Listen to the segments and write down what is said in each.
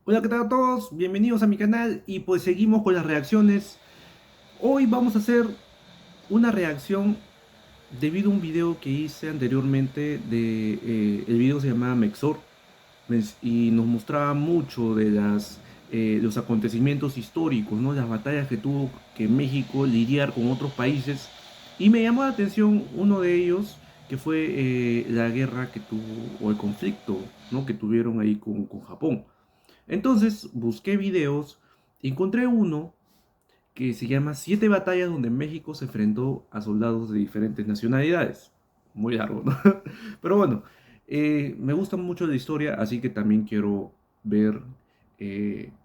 Hola, ¿qué tal a todos? Bienvenidos a mi canal y pues seguimos con las reacciones. Hoy vamos a hacer una reacción debido a un video que hice anteriormente el video se llamaba Mexor y nos mostraba mucho de los acontecimientos históricos, ¿no? Las batallas que tuvo que México lidiar con otros países y me llamó la atención uno de ellos que fue la guerra que tuvo o el conflicto, ¿no? Que tuvieron ahí con Japón. Entonces busqué videos y encontré uno que se llama Siete batallas donde México se enfrentó a soldados de diferentes nacionalidades. Muy largo, ¿no? Pero bueno, me gusta mucho la historia, así que también quiero ver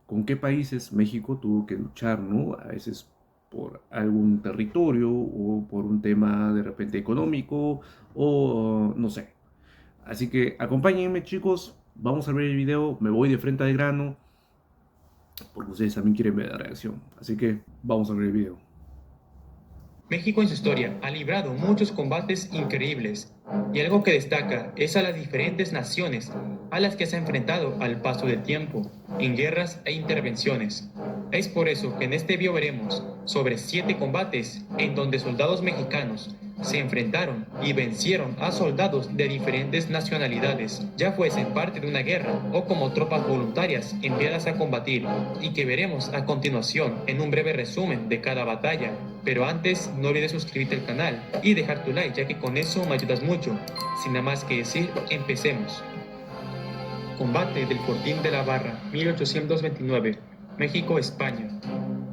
con qué países México tuvo que luchar, ¿no? A veces por algún territorio o por un tema de repente económico o no sé. Así que acompáñenme chicos, vamos a ver el video, me voy de frente al grano porque ustedes también quieren ver la reacción. Así que vamos a ver el video. México en su historia ha librado muchos combates increíbles, y algo que destaca es a las diferentes naciones a las que se ha enfrentado al paso del tiempo, en guerras e intervenciones. Es por eso que en este video veremos sobre 7 combates en donde soldados mexicanos se enfrentaron y vencieron a soldados de diferentes nacionalidades, ya fuesen parte de una guerra o como tropas voluntarias enviadas a combatir, y que veremos a continuación en un breve resumen de cada batalla. Pero antes, no olvides suscribirte al canal y dejar tu like, ya que con eso me ayudas mucho. Sin nada más que decir, empecemos. Combate del Fortín de la Barra, 1829, México-España.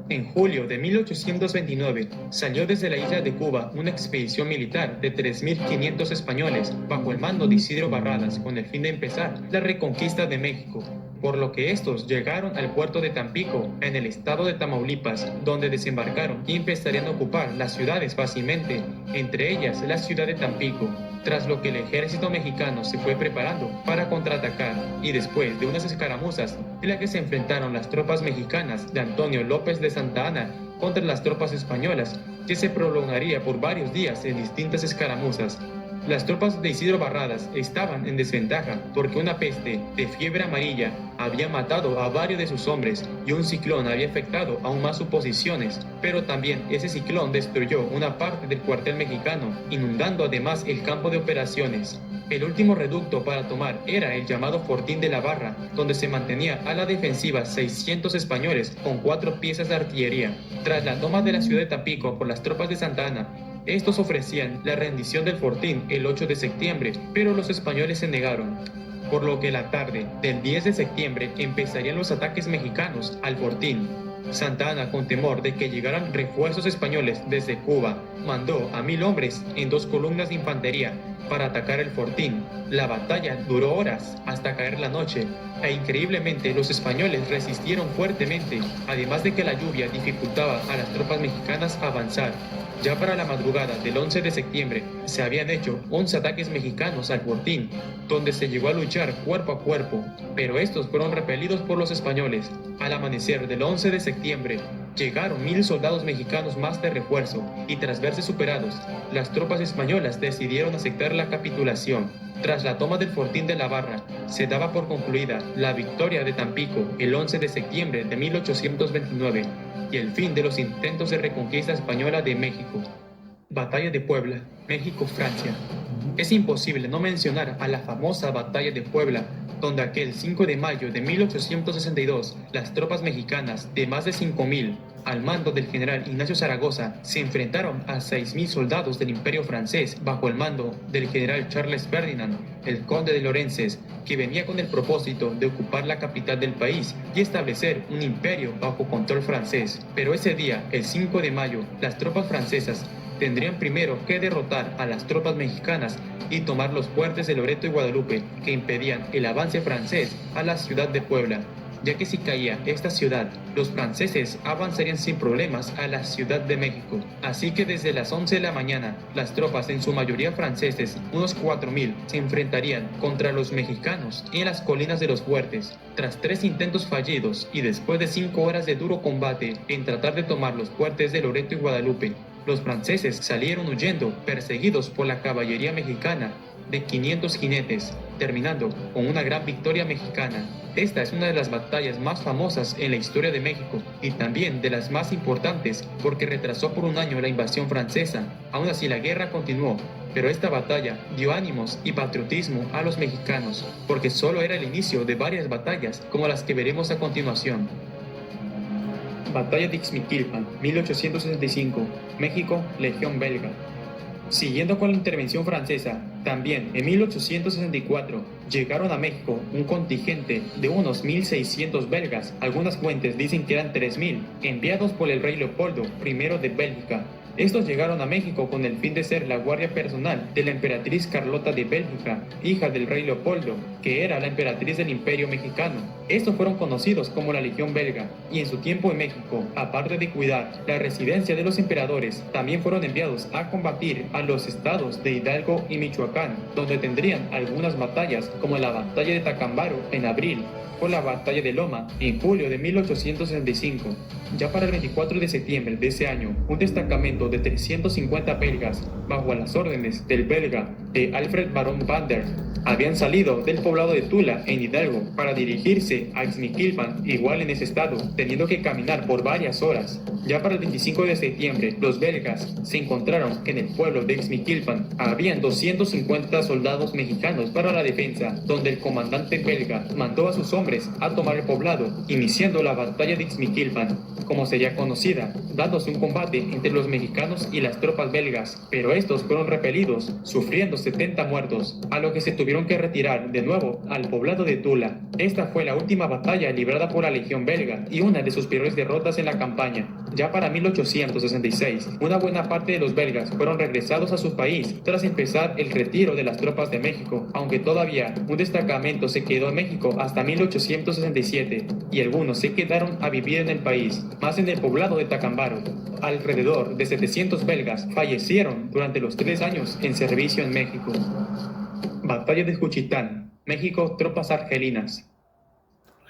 En julio de 1829 salió desde la isla de Cuba una expedición militar de 3.500 españoles bajo el mando de Isidro Barradas con el fin de empezar la reconquista de México, por lo que estos llegaron al puerto de Tampico en el estado de Tamaulipas, donde desembarcaron y empezarían a ocupar las ciudades fácilmente, entre ellas la ciudad de Tampico, tras lo que el ejército mexicano se fue preparando para contraatacar, y después de unas escaramuzas en las que se enfrentaron las tropas mexicanas de Antonio López de Santa Anna contra las tropas españolas, que se prolongaría por varios días en distintas escaramuzas. Las tropas de Isidro Barradas estaban en desventaja porque una peste de fiebre amarilla había matado a varios de sus hombres y un ciclón había afectado aún más sus posiciones, pero también ese ciclón destruyó una parte del cuartel mexicano, inundando además el campo de operaciones. El último reducto para tomar era el llamado Fortín de la Barra, donde se mantenía a la defensiva 600 españoles con 4 piezas de artillería. Tras la toma de la ciudad de Tampico por las tropas de Santa Anna, estos ofrecían la rendición del fortín el 8 de septiembre, pero los españoles se negaron, por lo que la tarde del 10 de septiembre empezarían los ataques mexicanos al fortín. Santa Anna, con temor de que llegaran refuerzos españoles desde Cuba, mandó a 1.000 hombres en 2 columnas de infantería para atacar el fortín. La batalla duró horas hasta caer la noche, e increíblemente los españoles resistieron fuertemente, además de que la lluvia dificultaba a las tropas mexicanas avanzar. Ya para la madrugada del 11 de septiembre se habían hecho 11 ataques mexicanos al fortín, donde se llegó a luchar cuerpo a cuerpo, pero estos fueron repelidos por los españoles. Al amanecer del 11 de septiembre llegaron 1.000 soldados mexicanos más de refuerzo, y tras verse superados, las tropas españolas decidieron aceptar la capitulación. Tras la toma del Fortín de la Barra, se daba por concluida la victoria de Tampico el 11 de septiembre de 1829 y el fin de los intentos de reconquista española de México. Batalla de Puebla, México-Francia. Es imposible no mencionar a la famosa Batalla de Puebla, donde aquel 5 de mayo de 1862 las tropas mexicanas de más de 5.000, al mando del general Ignacio Zaragoza, se enfrentaron a 6.000 soldados del Imperio francés bajo el mando del general Charles Ferdinand, el conde de Lorenzes, que venía con el propósito de ocupar la capital del país y establecer un imperio bajo control francés. Pero ese día, el 5 de mayo, las tropas francesas tendrían primero que derrotar a las tropas mexicanas y tomar los fuertes de Loreto y Guadalupe, que impedían el avance francés a la ciudad de Puebla, ya que si caía esta ciudad, los franceses avanzarían sin problemas a la Ciudad de México. Así que desde las 11 de la mañana, las tropas, en su mayoría franceses, unos 4.000, se enfrentarían contra los mexicanos en las colinas de los fuertes. Tras 3 intentos fallidos y después de 5 horas de duro combate en tratar de tomar los fuertes de Loreto y Guadalupe, los franceses salieron huyendo, perseguidos por la caballería mexicana de 500 jinetes. terminando con una gran victoria mexicana. Esta es una de las batallas más famosas en la historia de México y también de las más importantes porque retrasó por un año la invasión francesa. Aún así la guerra continuó, pero esta batalla dio ánimos y patriotismo a los mexicanos porque solo era el inicio de varias batallas como las que veremos a continuación. Batalla de Ixmiquilpan, 1865, México, Legión Belga. Siguiendo con la intervención francesa, también en 1864 llegaron a México un contingente de unos 1.600 belgas, algunas fuentes dicen que eran 3.000, enviados por el rey Leopoldo I de Bélgica. Estos llegaron a México con el fin de ser la guardia personal de la emperatriz Carlota de Bélgica, hija del rey Leopoldo, que era la emperatriz del Imperio Mexicano. Estos fueron conocidos como la Legión Belga, y en su tiempo en México, aparte de cuidar la residencia de los emperadores, también fueron enviados a combatir a los estados de Hidalgo y Michoacán, donde tendrían algunas batallas como la batalla de Tacámbaro en abril, o la batalla de Loma en julio de 1865. Ya para el 24 de septiembre de ese año, un destacamento de 350 belgas, bajo las órdenes del belga de Alfred Barón van der, habían salido del poblado de Tula en Hidalgo para dirigirse a Ixmiquilpan, igual en ese estado, teniendo que caminar por varias horas. Ya para el 25 de septiembre, los belgas se encontraron que en el pueblo de Ixmiquilpan habían 250 soldados mexicanos para la defensa, donde el comandante belga mandó a sus hombres a tomar el poblado, iniciando la batalla de Ixmiquilpan, como sería conocida, dándose un combate entre los mexicanos y las tropas belgas, pero estos fueron repelidos, sufriendo 70 muertos, a lo que se tuvieron que retirar de nuevo al poblado de Tula. Esta fue la última batalla librada por la Legión Belga y una de sus peores derrotas en la campaña. Ya para 1866, una buena parte de los belgas fueron regresados a su país tras empezar el retiro de las tropas de México, aunque todavía un destacamento se quedó en México hasta 1867 y algunos se quedaron a vivir en el país, más en el poblado de Tacámbaro. Alrededor de 700 belgas fallecieron durante los 3 años en servicio en México. Batalla de Juchitán, México, tropas argelinas.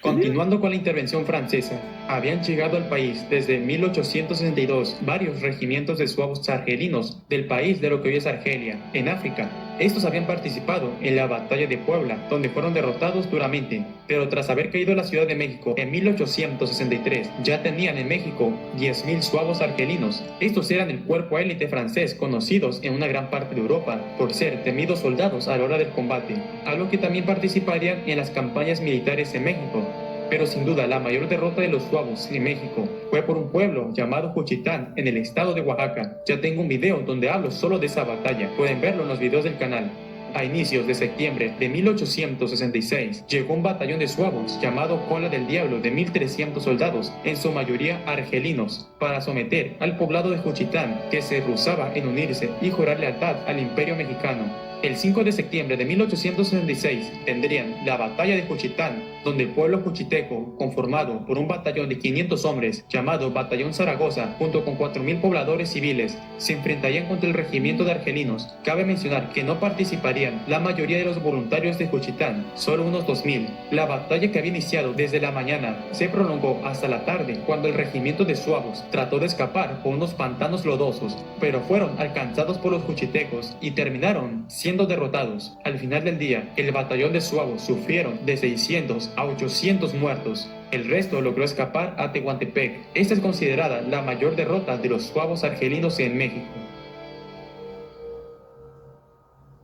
Continuando con la intervención francesa, habían llegado al país desde 1862 varios regimientos de suevos argelinos del país de lo que hoy es Argelia, en África. Estos habían participado en la batalla de Puebla, donde fueron derrotados duramente, pero tras haber caído la Ciudad de México en 1863, ya tenían en México 10.000 suevos argelinos. Estos eran el cuerpo élite francés, conocidos en una gran parte de Europa por ser temidos soldados a la hora del combate, a lo que también participarían en las campañas militares en México. Pero sin duda la mayor derrota de los suevos en México fue por un pueblo llamado Juchitán en el estado de Oaxaca. Ya tengo un video donde hablo solo de esa batalla, pueden verlo en los videos del canal. A inicios de septiembre de 1866 llegó un batallón de suevos llamado Cola del Diablo de 1.300 soldados, en su mayoría argelinos, para someter al poblado de Juchitán, que se rehusaba en unirse y jurar lealtad al Imperio Mexicano. El 5 de septiembre de 1866 tendrían la batalla de Juchitán, donde el pueblo juchiteco, conformado por un batallón de 500 hombres llamado Batallón Zaragoza, junto con 4.000 pobladores civiles, se enfrentarían contra el regimiento de argelinos. Cabe mencionar que no participarían la mayoría de los voluntarios de Juchitán, solo unos 2.000. La batalla que había iniciado desde la mañana se prolongó hasta la tarde, cuando el regimiento de suevos trató de escapar por unos pantanos lodosos, pero fueron alcanzados por los juchitecos y terminaron siendo derrotados. Al final del día, el batallón de suevos sufrieron de 600 a 800 muertos. El resto logró escapar a Tehuantepec. Esta es considerada la mayor derrota de los suevos argelinos en México.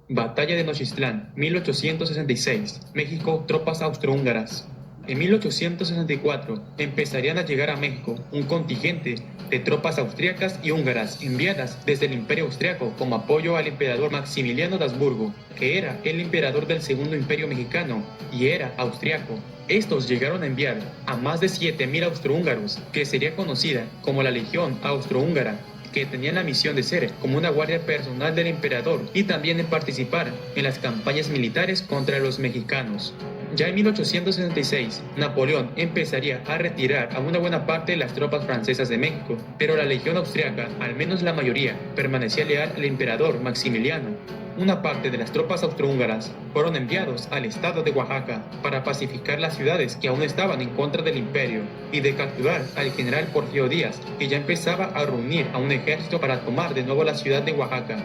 Batalla de Nochistlán, 1866. México, tropas austrohúngaras. En 1864 empezarían a llegar a México un contingente de tropas austríacas y húngaras enviadas desde el Imperio Austriaco como apoyo al emperador Maximiliano de Habsburgo, que era el emperador del Segundo Imperio Mexicano y era austriaco. Estos llegaron a enviar a más de 7.000 austrohúngaros, que sería conocida como la Legión Austrohúngara, que tenían la misión de ser como una guardia personal del emperador y también en participar en las campañas militares contra los mexicanos. Ya en 1866, Napoleón empezaría a retirar a una buena parte de las tropas francesas de México, pero la legión austriaca, al menos la mayoría, permanecía leal al emperador Maximiliano. Una parte de las tropas austrohúngaras fueron enviados al estado de Oaxaca para pacificar las ciudades que aún estaban en contra del imperio y de capturar al general Porfirio Díaz, que ya empezaba a reunir a un ejército para tomar de nuevo la ciudad de Oaxaca.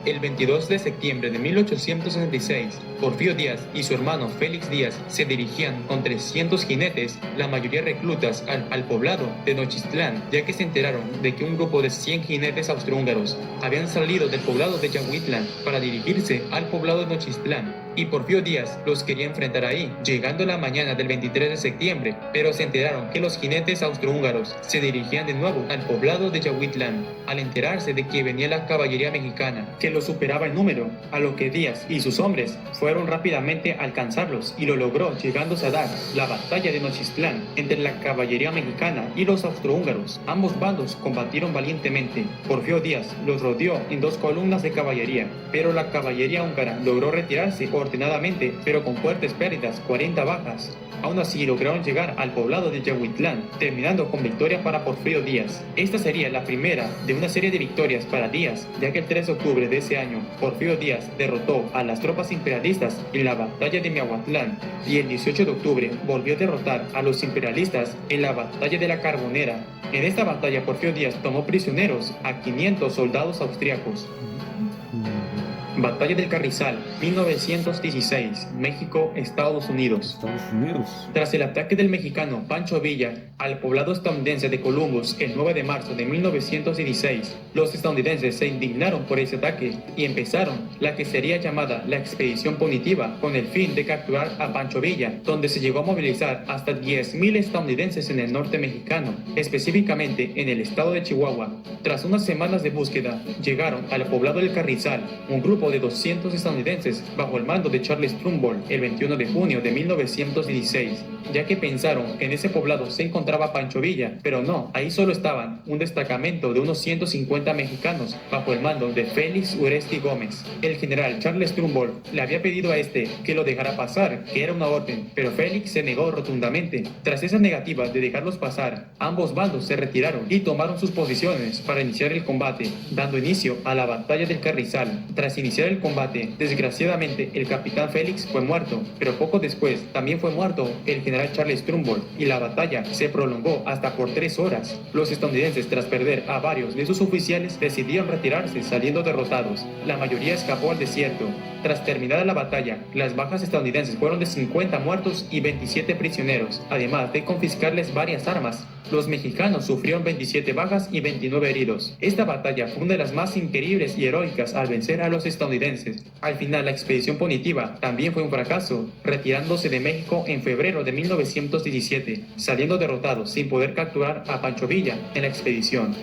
El 22 de septiembre de 1866, Porfirio Díaz y su hermano Félix Díaz se dirigían con 300 jinetes, la mayoría reclutas, al poblado de Nochistlán, ya que se enteraron de que un grupo de 100 jinetes austrohúngaros habían salido del poblado de Yahuitlán para dirigirse al poblado de Nochistlán, y Porfirio Díaz los quería enfrentar ahí, llegando la mañana del 23 de septiembre, pero se enteraron que los jinetes austrohúngaros se dirigían de nuevo al poblado de Yahuitlán, al enterarse de que venía la caballería mexicana, que los superaba en número, a lo que Díaz y sus hombres fueron rápidamente a alcanzarlos y lo logró, llegándose a dar la batalla de Nochistlán entre la caballería mexicana y los austrohúngaros. Ambos bandos combatieron valientemente. Porfirio Díaz los rodeó en 2 columnas de caballería, pero la caballería húngara logró retirarse ordenadamente, pero con fuertes pérdidas, 40 bajas. Aún así lograron llegar al poblado de Yahuitlán, terminando con victoria para Porfirio Díaz. Esta sería la primera de una serie de victorias para Díaz, ya que el 3 de octubre de ese año, Porfirio Díaz derrotó a las tropas imperialistas en la batalla de Miahuatlán, y el 18 de octubre volvió a derrotar a los imperialistas en la batalla de la Carbonera. En esta batalla Porfirio Díaz tomó prisioneros a 500 soldados austriacos. Batalla del Carrizal, 1916, México, Estados Unidos. Estados Unidos. Tras el ataque del mexicano Pancho Villa al poblado estadounidense de Columbus el 9 de marzo de 1916, los estadounidenses se indignaron por ese ataque y empezaron la que sería llamada la Expedición Punitiva, con el fin de capturar a Pancho Villa, donde se llegó a movilizar hasta 10,000 estadounidenses en el norte mexicano, específicamente en el estado de Chihuahua. Tras unas semanas de búsqueda, llegaron al poblado del Carrizal, un grupo de 200 estadounidenses bajo el mando de Charles Trumbull el 21 de junio de 1916, ya que pensaron que en ese poblado se encontraba Pancho Villa, pero no, ahí solo estaban un destacamento de unos 150 mexicanos bajo el mando de Félix Uresti Gómez. El general Charles Trumbull le había pedido a este que lo dejara pasar, que era una orden, pero Félix se negó rotundamente. Tras esa negativa de dejarlos pasar, ambos bandos se retiraron y tomaron sus posiciones para iniciar el combate, dando inicio a la batalla del Carrizal. Tras iniciar el combate, desgraciadamente el capitán Félix fue muerto, pero poco después también fue muerto el general Charles Trumbull, y la batalla se prolongó hasta por 3 horas. Los estadounidenses, tras perder a varios de sus oficiales, decidieron retirarse, saliendo derrotados. La mayoría escapó al desierto. Tras terminada la batalla, las bajas estadounidenses fueron de 50 muertos y 27 prisioneros, además de confiscarles varias armas. Los mexicanos sufrieron 27 bajas y 29 heridos. Esta batalla fue una de las más increíbles y heroicas al vencer a los estadounidenses. Al final, la expedición punitiva también fue un fracaso, retirándose de México en febrero de 1917, saliendo derrotados sin poder capturar a Pancho Villa en la expedición.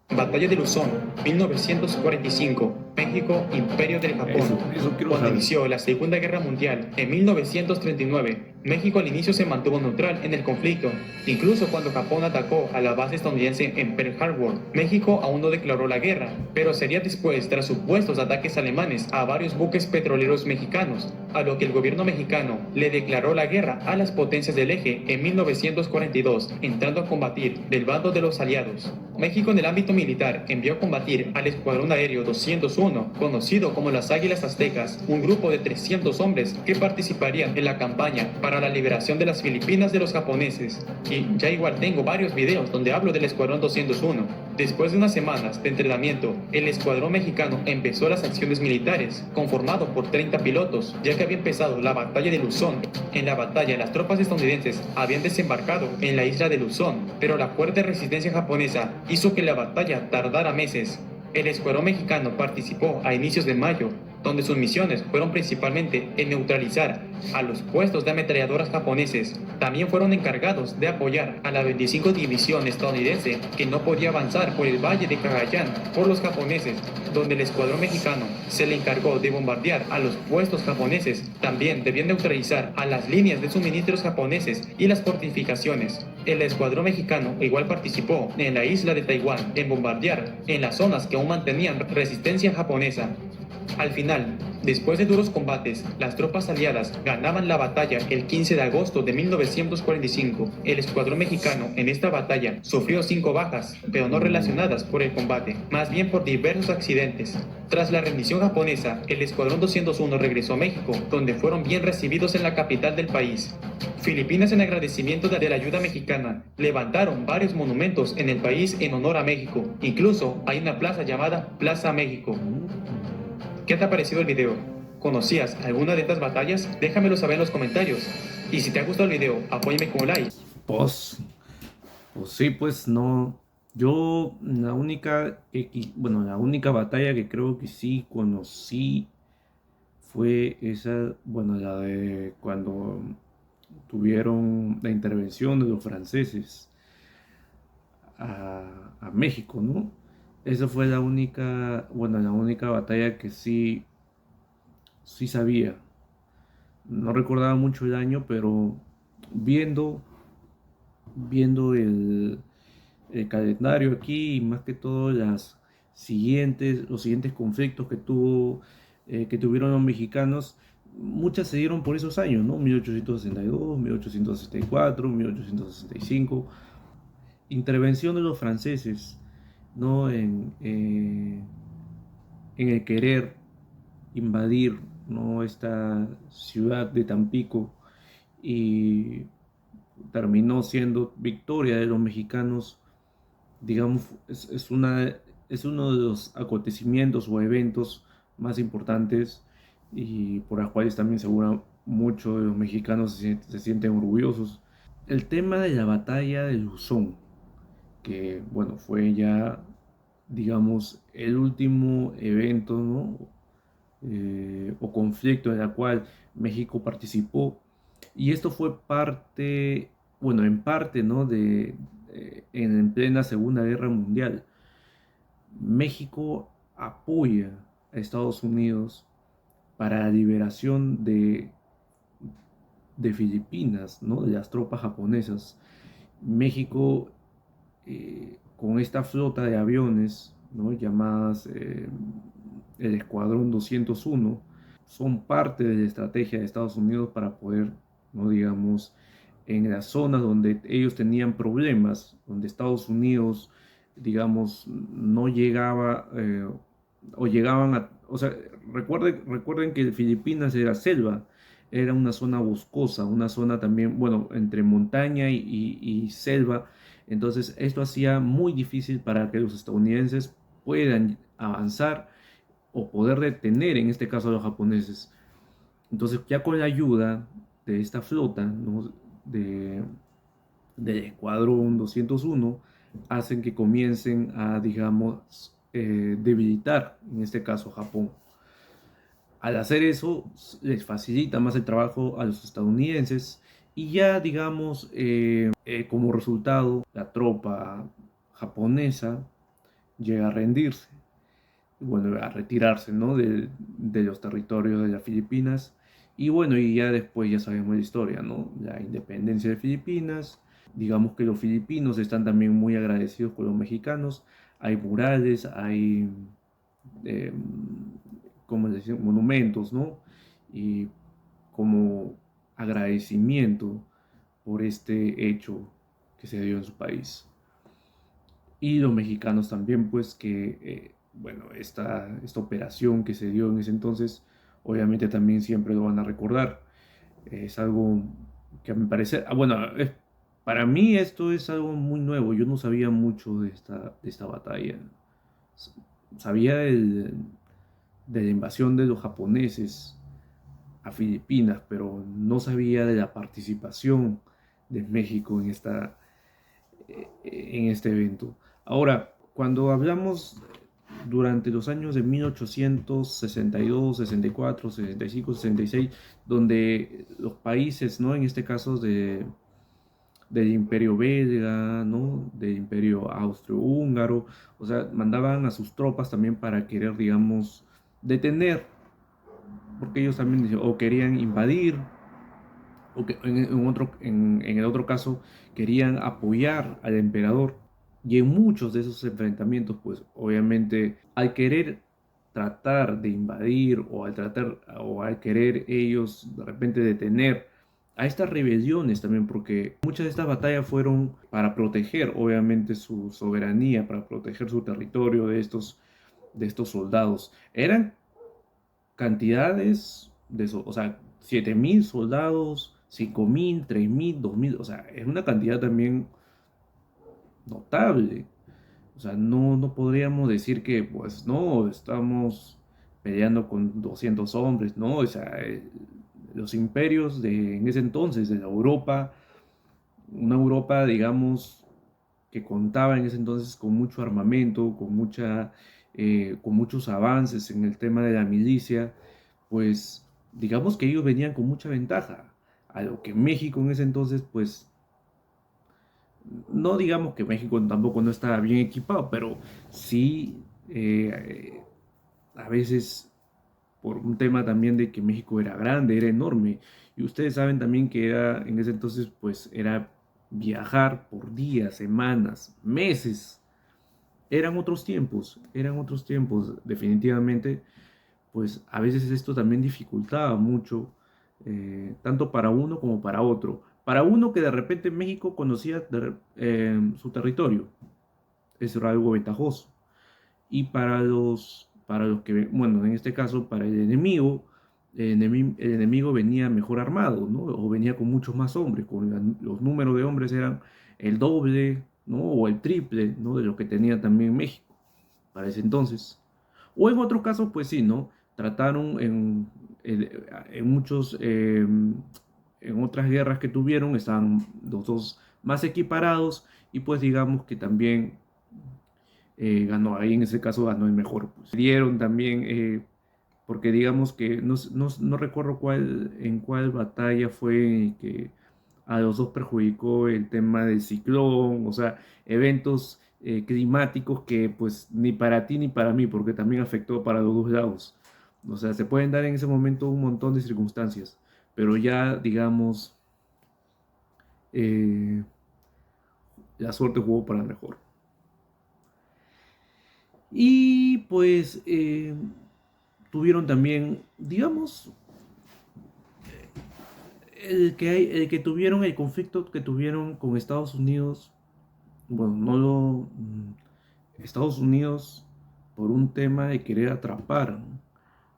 Batalla de Luzón, 1945, México, Imperio del Japón. Eso quiero Cuando saber. inició la Segunda Guerra Mundial en 1939, México al inicio se mantuvo neutral en el conflicto. Incluso cuando Japón atacó a la base estadounidense en Pearl Harbor, México aún no declaró la guerra, pero sería después, tras supuestos ataques alemanes a varios buques petroleros mexicanos, a lo que el gobierno mexicano le declaró la guerra a las potencias del eje en 1942, entrando a combatir del bando de los aliados. México en el ámbito militar envió a combatir al Escuadrón Aéreo 201, conocido como las Águilas Aztecas, un grupo de 300 hombres que participarían en la campaña para la liberación de las Filipinas de los japoneses. Y ya igual tengo varios videos donde hablo del Escuadrón 201. Después de unas semanas de entrenamiento, el escuadrón mexicano empezó las acciones militares, conformado por 30 pilotos, ya que había empezado la batalla de Luzón. En la batalla, las tropas estadounidenses habían desembarcado en la isla de Luzón, pero la fuerte resistencia japonesa hizo que la batalla tardara meses. El escuadrón mexicano participó a inicios de mayo, donde sus misiones fueron principalmente en neutralizar a los puestos de ametralladoras japoneses. También fueron encargados de apoyar a la 25 División estadounidense, que no podía avanzar por el valle de Cagayán por los japoneses, donde el escuadrón mexicano se le encargó de bombardear a los puestos japoneses. También debían neutralizar a las líneas de suministros japoneses y las fortificaciones. El escuadrón mexicano igual participó en la isla de Taiwán en bombardear en las zonas que aún mantenían resistencia japonesa. Al final Después de duros combates, las tropas aliadas ganaban la batalla el 15 de agosto de 1945. El escuadrón mexicano en esta batalla sufrió 5 bajas, pero no relacionadas por el combate, más bien por diversos accidentes. Tras la rendición japonesa, el escuadrón 201 regresó a México, donde fueron bien recibidos en la capital del país. Filipinas, en agradecimiento de la ayuda mexicana, levantaron varios monumentos en el país en honor a México. Incluso hay una plaza llamada Plaza México. ¿Qué te ha parecido el video? ¿Conocías alguna de estas batallas? Déjamelo saber en los comentarios. Y si te ha gustado el video, apóyame con un like. Pues, pues sí, pues no. Yo la única, bueno, la única batalla que creo que sí conocí fue esa, bueno, la de cuando tuvieron la intervención de los franceses a México, ¿no? Esa fue la única, bueno, la única batalla que sí sabía. No recordaba mucho el año, pero viendo, viendo el calendario aquí y más que todo los siguientes conflictos que tuvieron los mexicanos, muchas se dieron por esos años, ¿no? 1862, 1864, 1865. Intervención de los franceses, ¿no? En el querer invadir, ¿no? Esta ciudad de Tampico, y terminó siendo victoria de los mexicanos, digamos, es uno de los acontecimientos o eventos más importantes y por los cuales también seguro muchos de los mexicanos se sienten orgullosos. El tema de la batalla de Luzón, que bueno, fue ya, digamos, el último evento, ¿no? O conflicto en el cual México participó. Y esto fue parte, bueno, en parte, ¿no? En plena Segunda Guerra Mundial. México apoya a Estados Unidos para la liberación de Filipinas, ¿no? De las tropas japonesas. México, con esta flota de aviones, ¿no? Llamadas el Escuadrón 201, son parte de la estrategia de Estados Unidos para poder, no digamos, en las zonas donde ellos tenían problemas, donde Estados Unidos, digamos, no llegaba, o llegaban a, o sea, recuerden que Filipinas era selva, era una zona boscosa, una zona también, bueno, entre montaña y selva. Entonces esto hacía muy difícil para que los estadounidenses puedan avanzar o poder detener, en este caso, a los japoneses. Entonces, ya con la ayuda de esta flota, ¿no? Del Escuadrón 201, hacen que comiencen a, digamos, debilitar, en este caso, Japón. Al hacer eso, les facilita más el trabajo a los estadounidenses y ya, digamos, como resultado, la tropa japonesa llega a rendirse, bueno, a retirarse, ¿no? De los territorios de las Filipinas. Y bueno, y ya después ya sabemos la historia, ¿no? La independencia de Filipinas. Digamos que los filipinos están también muy agradecidos con los mexicanos. Hay murales, hay, eh, ¿cómo decir? Monumentos, ¿no? Y como agradecimiento por este hecho que se dio en su país. Y los mexicanos también, pues que, bueno, esta operación que se dio en ese entonces, obviamente también siempre lo van a recordar. Es algo que me parece, bueno, para mí esto es algo muy nuevo. Yo no sabía mucho de esta batalla. Sabía de la invasión de los japoneses a Filipinas, pero no sabía de la participación de México en este evento. Ahora, cuando hablamos durante los años de 1862, 64, 65, 66, donde los países, ¿no? En este caso del Imperio belga, ¿no? Del Imperio austrohúngaro, o sea, mandaban a sus tropas también para querer, digamos, detener, porque ellos también o querían invadir, o que en el otro caso querían apoyar al emperador. Y en muchos de esos enfrentamientos, pues obviamente al querer tratar de invadir o al querer ellos de repente detener a estas rebeliones también, porque muchas de estas batallas fueron para proteger obviamente su soberanía, para proteger su territorio de estos soldados. Eran cantidades o sea, 7.000 soldados, 5.000, 3.000, 2.000, o sea, es una cantidad también notable. O sea, no podríamos decir que, pues, no, estamos peleando con 200 hombres, ¿no? O sea, los imperios en ese entonces, de la Europa, una Europa, digamos, que contaba en ese entonces con mucho armamento, con muchos avances en el tema de la milicia, pues, digamos que ellos venían con mucha ventaja, a lo que México en ese entonces, pues, no digamos que México tampoco no estaba bien equipado, pero sí a veces por un tema también de que México era grande, era enorme. Y ustedes saben también que era, en ese entonces pues era viajar por días, semanas, meses. Eran otros tiempos definitivamente. Pues a veces esto también dificultaba mucho, tanto para uno como para otro. Para uno que de repente México conocía su territorio, eso era algo ventajoso. Y para los que, bueno, en este caso, para el enemigo venía mejor armado, ¿no? O venía con muchos más hombres, los números de hombres eran el doble, ¿no? O el triple, ¿no? De lo que tenía también México para ese entonces. O en otros casos, pues sí, ¿no? Trataron en en otras guerras que tuvieron, estaban los dos más equiparados y pues digamos que también ganó, ahí en ese caso ganó el mejor. Pues. Dieron también, porque digamos que no recuerdo en cuál batalla fue que a los dos perjudicó el tema del ciclón, o sea, eventos climáticos que pues ni para ti ni para mí, porque también afectó para los dos lados. O sea, se pueden dar en ese momento un montón de circunstancias, pero ya digamos, eh, la suerte jugó para mejor. Y pues tuvieron también, digamos, el que tuvieron el conflicto que tuvieron con Estados Unidos, bueno, no lo, Estados Unidos por un tema de querer atrapar, ¿no?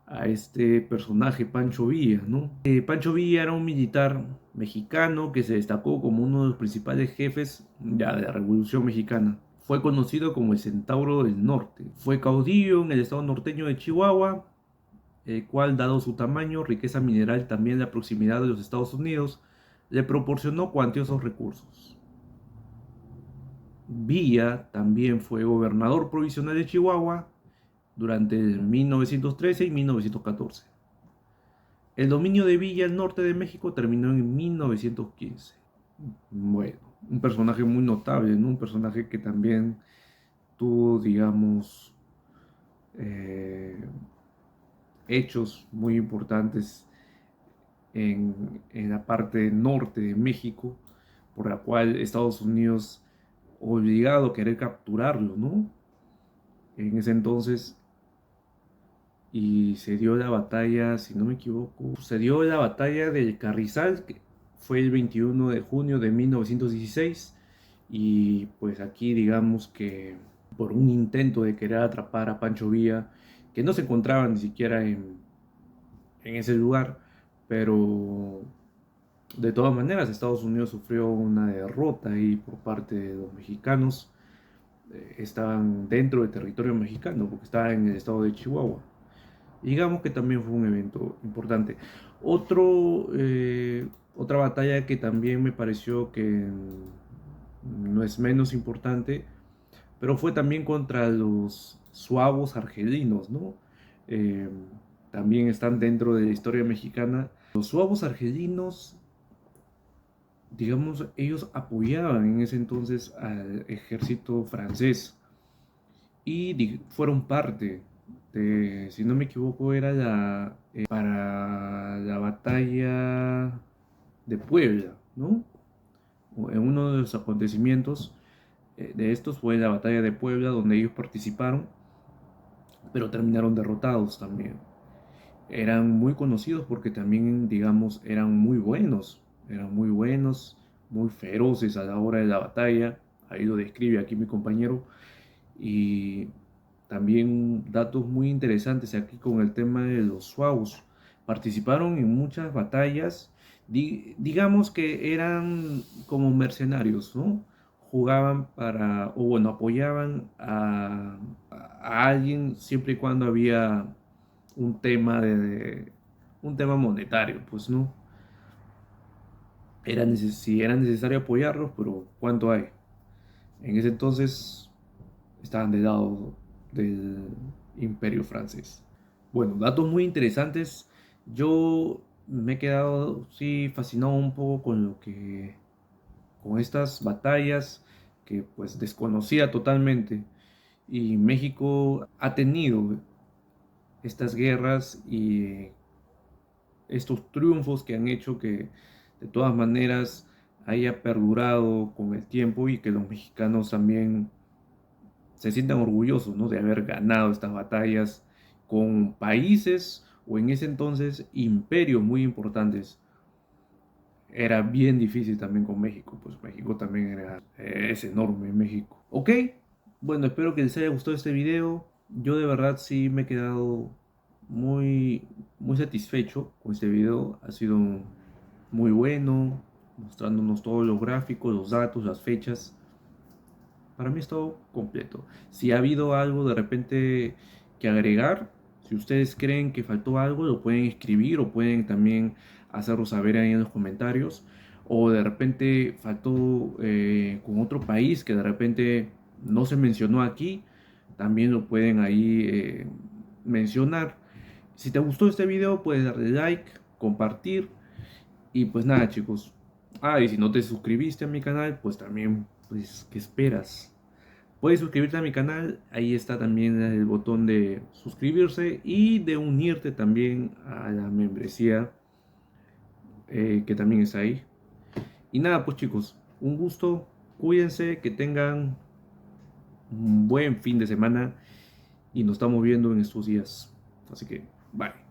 A este personaje Pancho Villa, ¿no? Pancho Villa era un militar mexicano que se destacó como uno de los principales jefes ya de la Revolución Mexicana. Fue conocido como el Centauro del Norte. Fue caudillo en el estado norteño de Chihuahua, el cual, dado su tamaño, riqueza mineral y también la proximidad de los Estados Unidos, le proporcionó cuantiosos recursos. Villa también fue gobernador provisional de Chihuahua durante 1913 y 1914. El dominio de Villa al norte de México terminó en 1915. Bueno, un personaje muy notable, ¿no? Un personaje que también tuvo, digamos, eh, hechos muy importantes en la parte norte de México, por la cual Estados Unidos obligado a querer capturarlo, ¿no? En ese entonces, y se dio la batalla, si no me equivoco, se dio la batalla del Carrizal, que fue el 21 de junio de 1916, y pues aquí digamos que por un intento de querer atrapar a Pancho Villa, que no se encontraba ni siquiera en ese lugar, pero de todas maneras Estados Unidos sufrió una derrota ahí por parte de los mexicanos. Estaban dentro del territorio mexicano porque estaban en el estado de Chihuahua. Digamos que también fue un evento importante. Otra batalla que también me pareció que no es menos importante, pero fue también contra los suavos argelinos, ¿no? Eh, También están dentro de la historia mexicana. Los suavos argelinos, digamos, ellos apoyaban en ese entonces al ejército francés y fueron parte de, si no me equivoco, era para la batalla de Puebla, ¿no? En uno de los acontecimientos de estos fue la batalla de Puebla donde ellos participaron pero terminaron derrotados también. Eran muy conocidos porque también, digamos, eran muy buenos, muy feroces a la hora de la batalla. Ahí lo describe aquí mi compañero. Y también datos muy interesantes aquí con el tema de los Suaus. Participaron en muchas batallas, digamos que eran como mercenarios, ¿no? Jugaban para, o bueno, apoyaban a alguien siempre y cuando había un tema un tema monetario, pues, ¿no? Si era necesario apoyarlos, pero ¿cuánto hay? En ese entonces estaban del lado del Imperio francés. Bueno, datos muy interesantes. Yo me he quedado, sí, fascinado un poco con con estas batallas que pues desconocía totalmente. Y México ha tenido estas guerras y estos triunfos que han hecho que de todas maneras haya perdurado con el tiempo y que los mexicanos también se sientan orgullosos, ¿no? De haber ganado estas batallas con países o en ese entonces imperios muy importantes. Era bien difícil también con México, pues México también es enorme, México. Ok, bueno, espero que les haya gustado este video. Yo de verdad sí me he quedado muy, muy satisfecho con este video. Ha sido muy bueno, mostrándonos todos los gráficos, los datos, las fechas. Para mí es todo completo. Si ha habido algo de repente que agregar, si ustedes creen que faltó algo, lo pueden escribir o pueden también hacerlo saber ahí en los comentarios. O de repente faltó con otro país que de repente no se mencionó aquí, también lo pueden ahí mencionar. Si te gustó este video, puedes darle like, compartir y pues nada, chicos. Ah, y si no te suscribiste a mi canal, pues también, pues, ¿qué esperas? Puedes suscribirte a mi canal, ahí está también el botón de suscribirse y de unirte también a la membresía que también está ahí. Y nada, pues chicos, un gusto, cuídense, que tengan un buen fin de semana y nos estamos viendo en estos días. Así que, bye.